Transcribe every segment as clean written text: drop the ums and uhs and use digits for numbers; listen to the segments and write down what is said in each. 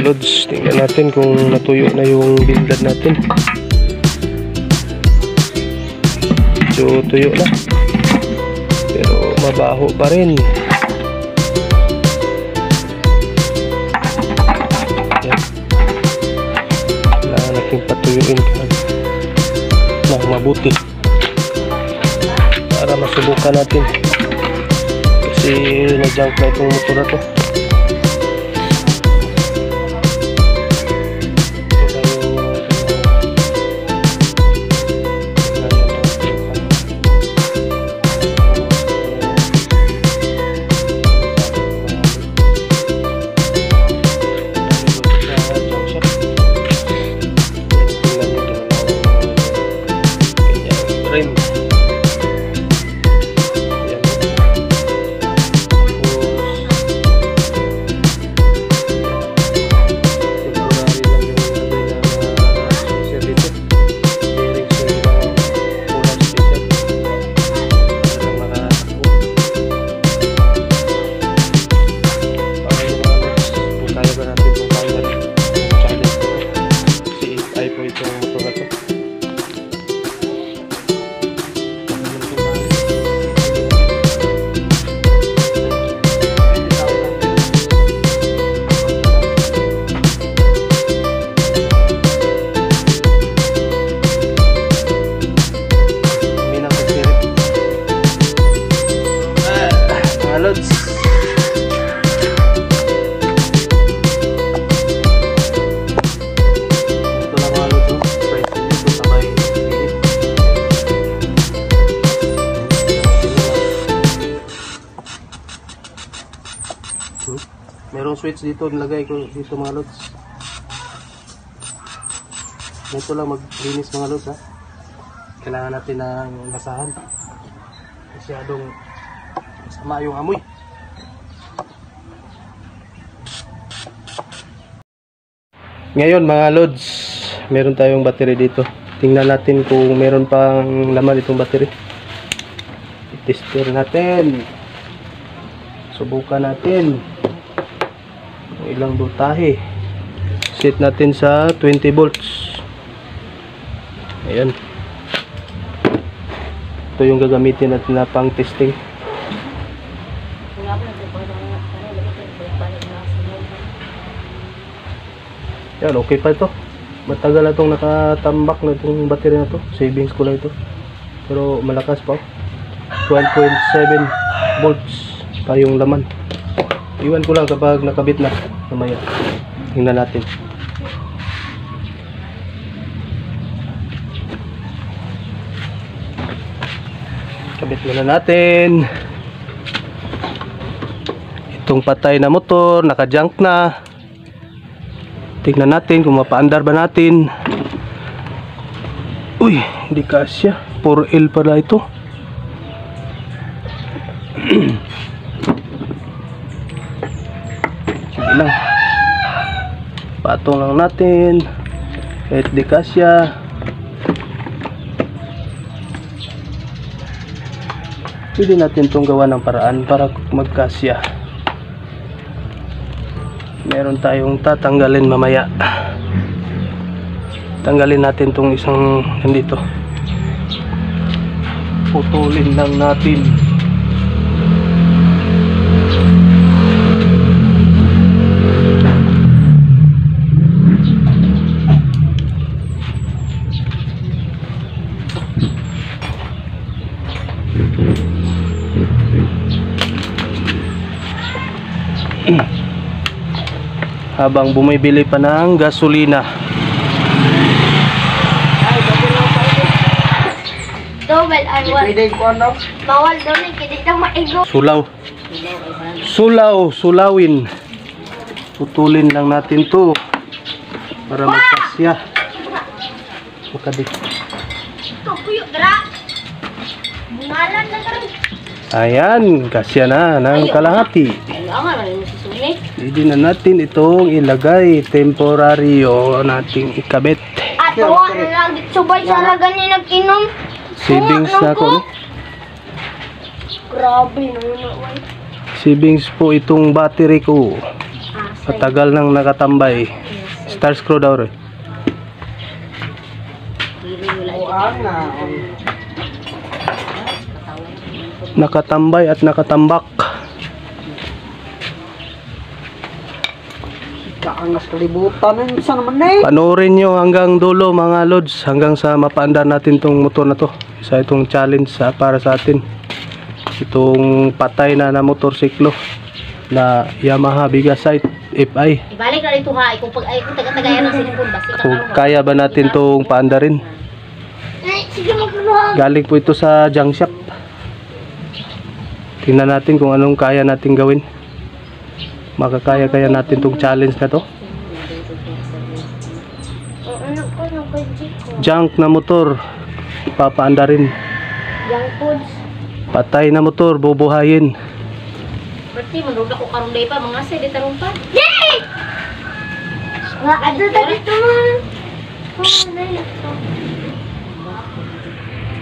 lods. Tingnan natin kung natuyo na yung bildad natin. So tuyo na, pero mabaho pa rin. Yan. Kailangan natin patuyuin na mabuti para masubukan natin, kasi na-junk na itong motor na to. Merong switch dito, nilagay ko dito mga lods. Dito lang maglinis mga lods, ha. Kailangan natin ng basahan. Masyadong masama yung amoy. Ngayon mga lods, meron tayong battery dito. Tingnan natin kung meron pang laman itong battery. I-tester natin. Subukan natin kung ilang voltahe. Set natin sa 20 volts. Ayan. Ito yung gagamitin natin na pang testing. Yan, okay pa ito. Matagal na itong nakatambak na itong battery na ito. Savings ko lang ito. Pero malakas pa. 12.7 volts pa yung laman. Iwan ko lang kapag nakabit na. Mamaya tingnan natin. Kabit muna natin. Itong patay na motor, naka-junk na. Tingnan natin kung mapaandar ba natin. Uy, hindi kasya. 4L pala ito. Sige lang. Patong lang natin. Kahit di kasya. Pwede natin itong gawa ng paraan para magkasya. Meron tayong tatanggalin mamaya. Tanggalin natin itong isang nandito. Putulin lang natin. Habang bumibili pa ng gasolina. Sulawin. Putulin lang natin to para magkasya. Ayan, kasya na ng kalahati. Pwede na natin itong ilagay. Temporaryo nating ikabit. Ato na lang subay sa lagan ni nag-inom. Savings na ako. Grabe naman. Savings po itong battery ko. Matagal nang nakatambay. Star screw daw rin. Nakatambay at nakatambak. Kaangas kalibutan na isa naman eh. Panoorin nyo hanggang dulo mga lods, hanggang sa mapaandar natin tong motor na to. Isa itong challenge para sa atin. Itong patay na motorsiklo na Yamaha Bigasite FI. Ibalik na dito ha. Kung taga-tagayan ng cellphone ba? Kung kaya ba natin tong paandarin. Ay, sige magluha. Galing po ito sa junk shop. Tingnan natin kung anong kaya natin gawin. Makakaya-kaya natin tong challenge na to. Junk na motor, papaandarin. Young foods. Patay na motor, bubuhayin. Berarti menurut ako karong day pa mga say dito pa. Yay! Wah, ada tadi teman.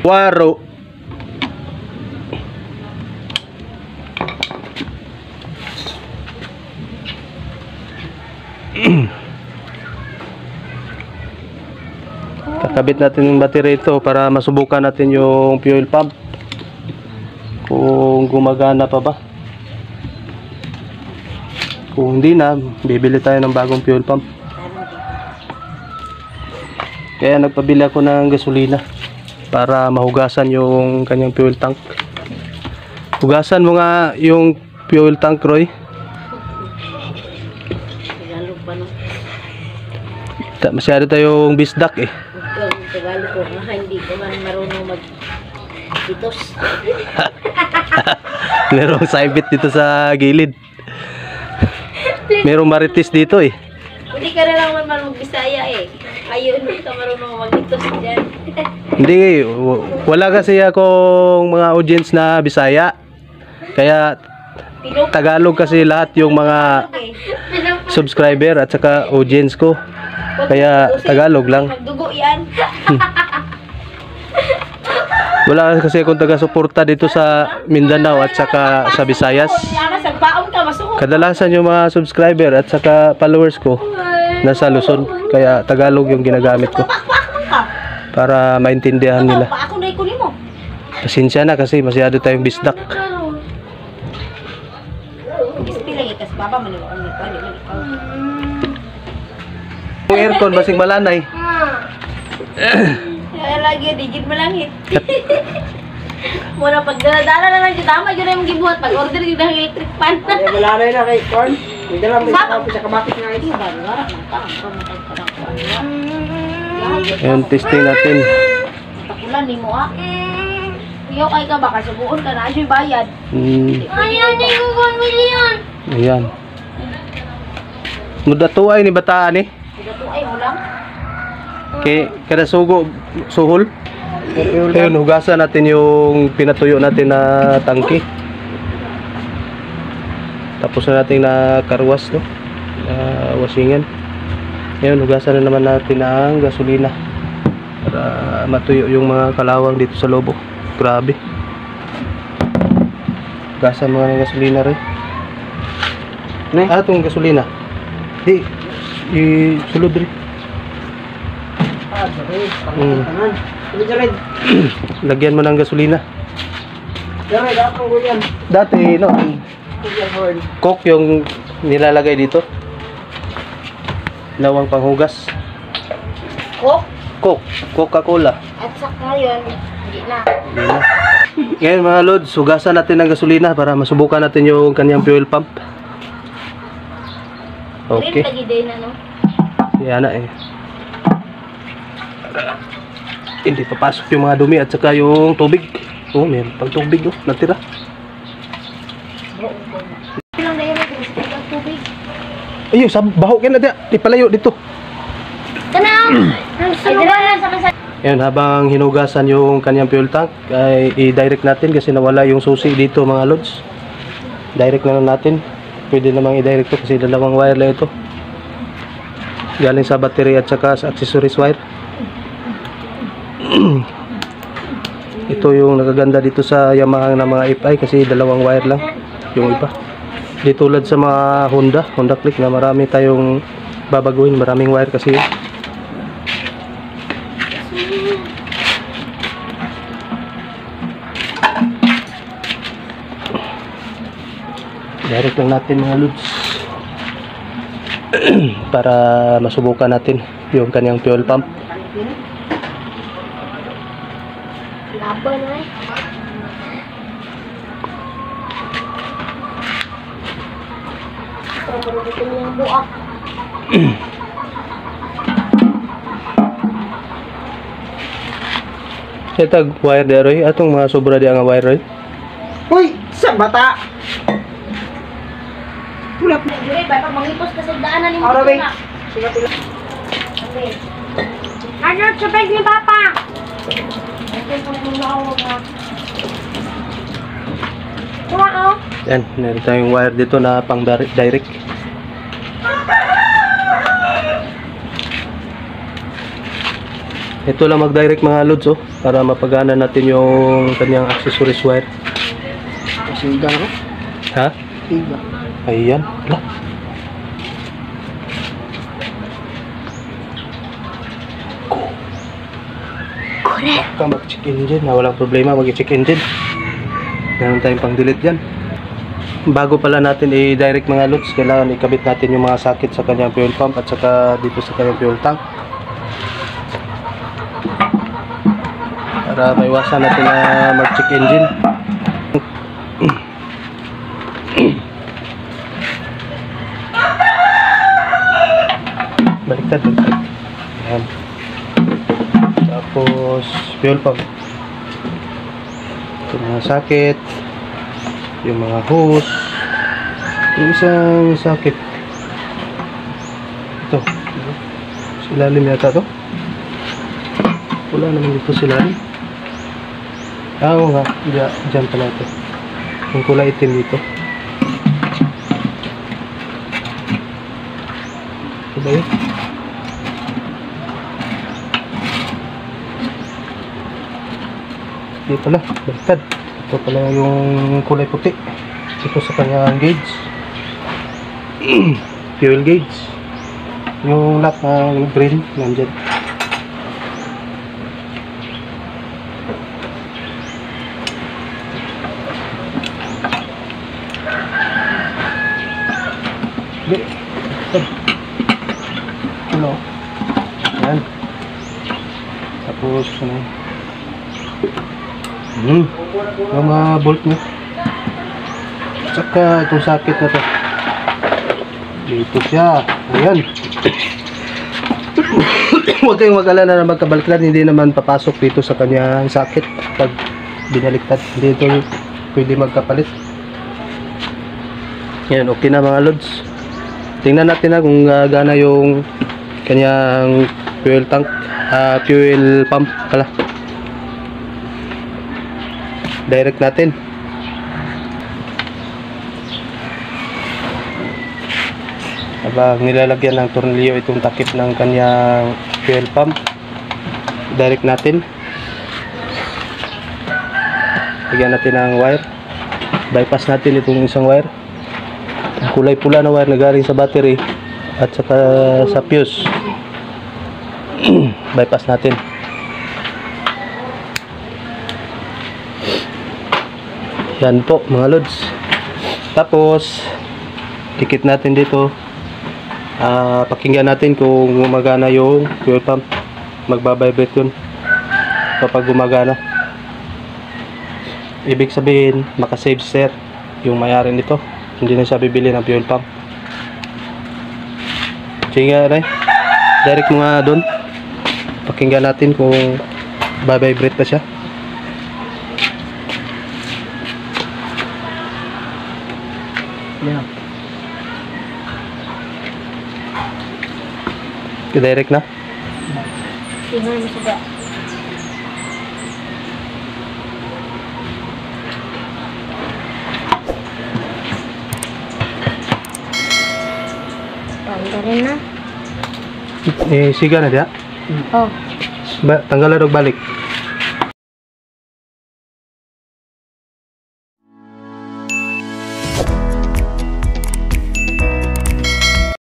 Waro. Kakabit natin yung battery ito para masubukan natin yung fuel pump kung gumagana pa ba. Kung hindi na, bibili tayo ng bagong fuel pump. Kaya nagpabili ako ng gasolina para mahugasan yung kanyang fuel tank. Hugasan mo nga yung fuel tank, Roy. Tagalog pa no. Masyado tayong bisdak eh. Tagalog ko nga hindi ko man marunong mag-itos. Merong saibit dito sa gilid. Merong marites dito eh. Hindi ka na lang man marunong Bisaya eh. Ayun, hindi ka marunong mag-itos dyan. Hindi, wala kasi akong mga audience na Bisaya. Kaya Tagalog kasi lahat yung mga subscriber at saka audience ko. Kaya Tagalog lang. Magdugo yan. Wala kasi akong taga-suporta dito sa Mindanao at saka sa Visayas. Sagpaon ka, masuko. Kadalasan yung mga subscriber at saka followers ko nasa Luzon. Kaya Tagalog yung ginagamit ko para maintindihan nila. Ako na ikunin mo. Pasensya na kasi masyado tayong bisdak. Ispilang ikas baba maniwala nito ani man ikaw. Yung aircon basing malanay. Kaya lagi digit malangit. Muna pagdala-dala na lang tama jud ay gibuhat pag order jud ang electric fan. Ay wala na na kay corn. Hindi lang sa kabakit nga ito. Wala man ka ang matagtarang ko. Ayun, testing natin. Takulan nimo ah. Iyo kay ka baka subuon ka na ay bayad. Ayaw ni ko 1 million. Ayan. Mudatuay ni bataan eh. Dito ay mo lang. Kada suhol. Ayun, hugasan natin yung pinatuyo natin na tangke. Tapos na natin na karwas, no? Wasingan. Ayun, hugasan na naman natin ang gasolina para matuyo yung mga kalawang dito sa lobo. Grabe. Hugasan mo ng gasolina rin. Itong gasolina. Di, isulod rin. Lagyan mo ng gasolina. Dati, no, coke yung nilalagay dito. Lawang panghugas. Coke Coca-Cola. at saka yun hindi na. Ngayon mga lods, hugasan natin ng gasolina para masubukan natin yung kanyang fuel pump. Okay. Lagi din na no. Yan na eh. Hindi papasok yung mga dumi at saka yung tubig. Oh, meron pang tubig, oh, natira. Ilang dayo mo ng tubig. Ayun, baho ka na di palayo dito. Tanang. Ay sa Ayan, habang hinugasan yung kanyang fuel tank, ay i-direct natin kasi nawala yung susi dito mga lods. Direct na lang natin. Pwede namang i-direct to kasi dalawang wire lang ito. Galing sa battery at saka sa accessories wire. Ito yung nagaganda dito sa Yamaha ng mga FI kasi dalawang wire lang yung iba. Di tulad sa mga Honda Click na marami tayong babaguhin, maraming wire kasi. Direct lang natin mga lods. Para masubukan natin yung kanyang fuel pump. Laban na eh. Pero dito yung buak. Itag wire di Roy, atong mga sobra di ang wire Roy. Uy, sa bata. Pulap. Dire, bata mangipos ka sa daanan ni mo. Araw, sige pula. Ano sa bag ni Papa? Ito po muna ako ha. Kuha oh. Yan, meron tayong wire dito na pang direct. Ito lang mag-direct mga lods oh, para mapagana natin yung kanyang accessories wire. Siga ko. Ha? Siga. Ayan. Wala. Correct. Baka mag-check engine. Walang problema mag-check engine. Meron tayong pang-delete dyan. Bago pala natin i-direct mga loads, kailangan ikabit natin yung mga socket sa kanyang fuel pump at saka dito sa kanyang fuel tank. Para maiwasan natin na mag-check engine. Baliktad. Ayan. Tapos fuel pump. Ito mga socket, yung mga hose, yung isang socket. Ito. Silalim yata to. Wala naman dito silalim. Oo nga. Diyan pala ito. Yung kulay itim dito. Ito ba yun? Dito pala, baliktad. Ito pala yung kulay puti. Ito sa kanyang gauge. Fuel gauge. Yung lock na green, nandyan. Ano? Ayan. Tapos, ano? Yung bolt niya. Tsaka itong socket na to. Dito siya. Ayan. Huwag kayong mag-alala na magkabaliktad. Hindi naman papasok dito sa kanyang socket pag binaliktad. Hindi ito pwede magkapalit. Ayan, okay na mga lods. Tingnan natin na kung gana yung kanyang fuel tank, fuel pump pala. Direct natin. Habang nilalagyan ng tornilyo itong takip ng kanyang fuel pump, direct natin. Lagyan natin ng wire. Bypass natin itong isang wire. Kulay pula na wire na galing sa battery at saka sa fuse. Bypass natin. Yan po mga lods. Tapos dikit natin dito. Pakinggan natin kung gumagana yung fuel pump. Magbabibrate yun kapag gumagana. Ibig sabihin makasave sir yung may-ari nito. Hindi na siya bibili ng fuel pump. Sige nga rin. Direct mo nga doon. Pakinggan natin kung babibrate na siya. Yeah. Direct na. Tingnan mo sa rin na. Siga na diya. Oh. Tanggalan og balik.